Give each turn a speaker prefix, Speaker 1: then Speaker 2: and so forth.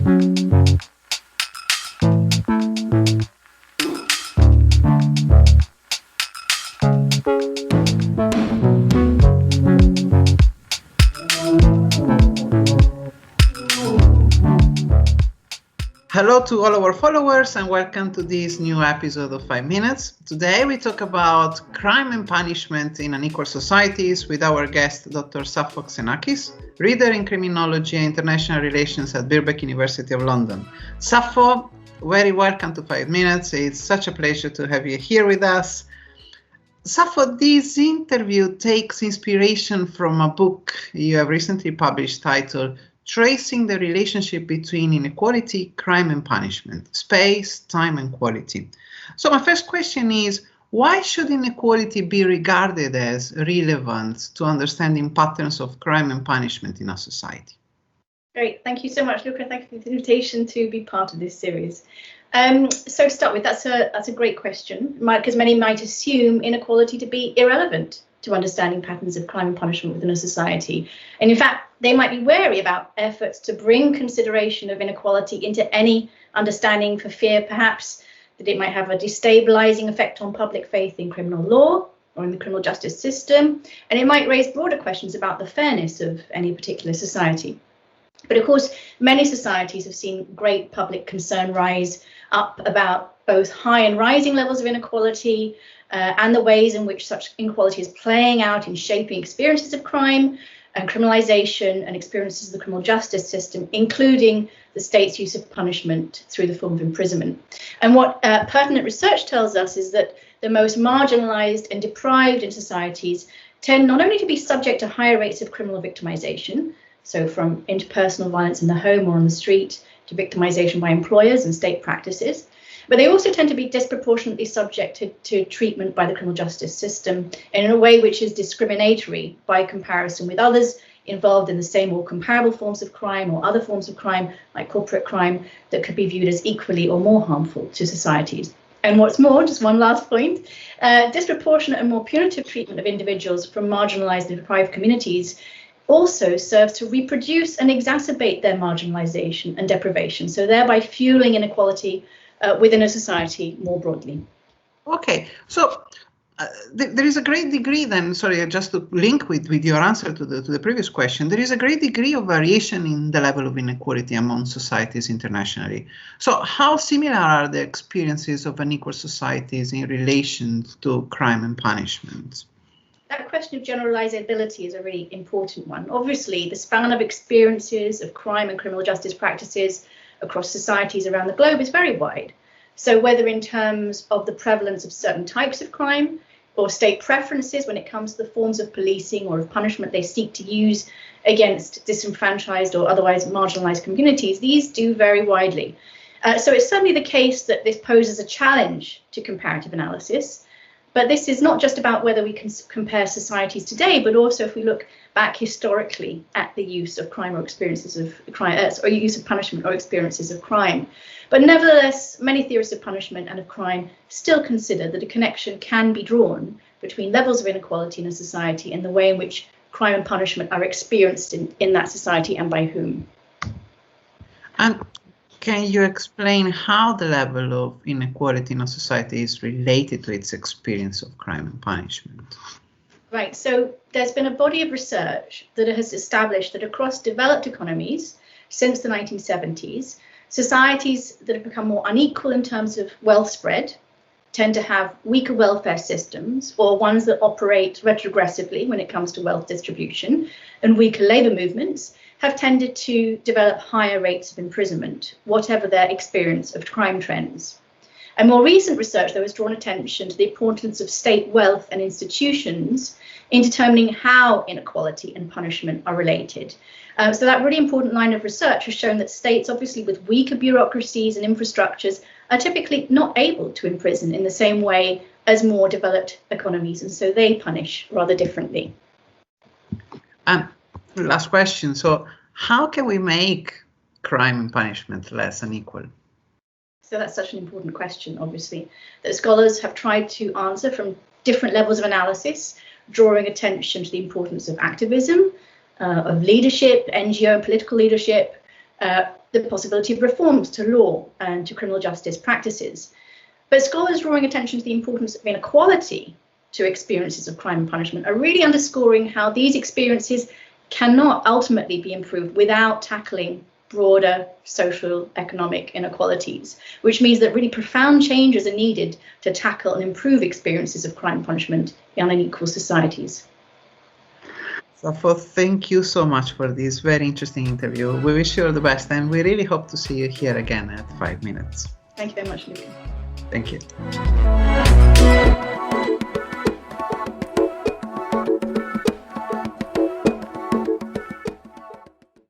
Speaker 1: Hello to all our followers and welcome to this new episode of 5 Minutes. Today we talk about crime and punishment in unequal societies with our guest Dr. Sappho Xenakis, reader in criminology and international relations at Birkbeck University of London. Sappho, very welcome to 5 Minutes. It's such a pleasure to have you here with us. Sappho, this interview takes inspiration from a book you have recently published titled Tracing the Relationship Between Inequality, Crime and Punishment, Space, Time and Quality. So my first question is, why should inequality be regarded as relevant to understanding patterns of crime and punishment in our society?
Speaker 2: Great, thank you so much, Luca. Thank you for the invitation to be part of this series. So to start with, that's a great question, because many might assume inequality to be irrelevant to understanding patterns of crime and punishment within a society. And in fact, they might be wary about efforts to bring consideration of inequality into any understanding for fear, perhaps, that it might have a destabilizing effect on public faith in criminal law or in the criminal justice system, and it might raise broader questions about the fairness of any particular society. But of course, many societies have seen great public concern rise up about both high and rising levels of inequality and the ways in which such inequality is playing out in shaping experiences of crime and criminalization and experiences of the criminal justice system, including the state's use of punishment through the form of imprisonment. And what pertinent research tells us is that the most marginalized and deprived in societies tend not only to be subject to higher rates of criminal victimization, so from interpersonal violence in the home or on the street to victimization by employers and state practices, but they also tend to be disproportionately subjected to treatment by the criminal justice system in a way which is discriminatory by comparison with others involved in the same or comparable forms of crime or other forms of crime like corporate crime that could be viewed as equally or more harmful to societies. And what's more, just one last point, disproportionate and more punitive treatment of individuals from marginalized and deprived communities also serves to reproduce and exacerbate their marginalization and deprivation, so thereby fueling inequality within a society more broadly.
Speaker 1: Okay, so there is a great degree then, sorry, just to link with your answer to the previous question, there is a great degree of variation in the level of inequality among societies internationally. So how similar are the experiences of unequal societies in relation to crime and punishment?
Speaker 2: That question of generalizability is a really important one. Obviously, the span of experiences of crime and criminal justice practices across societies around the globe is very wide. So whether in terms of the prevalence of certain types of crime or state preferences when it comes to the forms of policing or of punishment they seek to use against disenfranchised or otherwise marginalized communities, these do vary widely. So it's certainly the case that this poses a challenge to comparative analysis. But this is not just about whether we can compare societies today, but also if we look back historically at the use of crime or experiences of crime, or use of punishment or experiences of crime. But nevertheless, many theorists of punishment and of crime still consider that a connection can be drawn between levels of inequality in a society and the way in which crime and punishment are experienced in that society and by whom.
Speaker 1: And can you explain how the level of inequality in a society is related to its experience of crime and punishment?
Speaker 2: Right, so there's been a body of research that has established that across developed economies since the 1970s, societies that have become more unequal in terms of wealth spread tend to have weaker welfare systems or ones that operate retrogressively when it comes to wealth distribution, and weaker labour movements have tended to develop higher rates of imprisonment, whatever their experience of crime trends. And more recent research, though, has drawn attention to the importance of state wealth and institutions in determining how inequality and punishment are related. So that really important line of research has shown that states, obviously with weaker bureaucracies and infrastructures, are typically not able to imprison in the same way as more developed economies, and so they punish rather differently.
Speaker 1: Last question. So how can we make crime and punishment less unequal?
Speaker 2: So that's such an important question, obviously, that scholars have tried to answer from different levels of analysis, drawing attention to the importance of activism, of leadership, NGO and political leadership, the possibility of reforms to law and to criminal justice practices. But scholars drawing attention to the importance of inequality to experiences of crime and punishment are really underscoring how these experiences cannot ultimately be improved without tackling broader social economic inequalities, which means that really profound changes are needed to tackle and improve experiences of crime and punishment in unequal societies.
Speaker 1: Sappho, thank you so much for this very interesting interview. We wish you all the best, and we really hope to see you here again at 5 Minutes.
Speaker 2: Thank you very much, Luca.
Speaker 1: Thank you.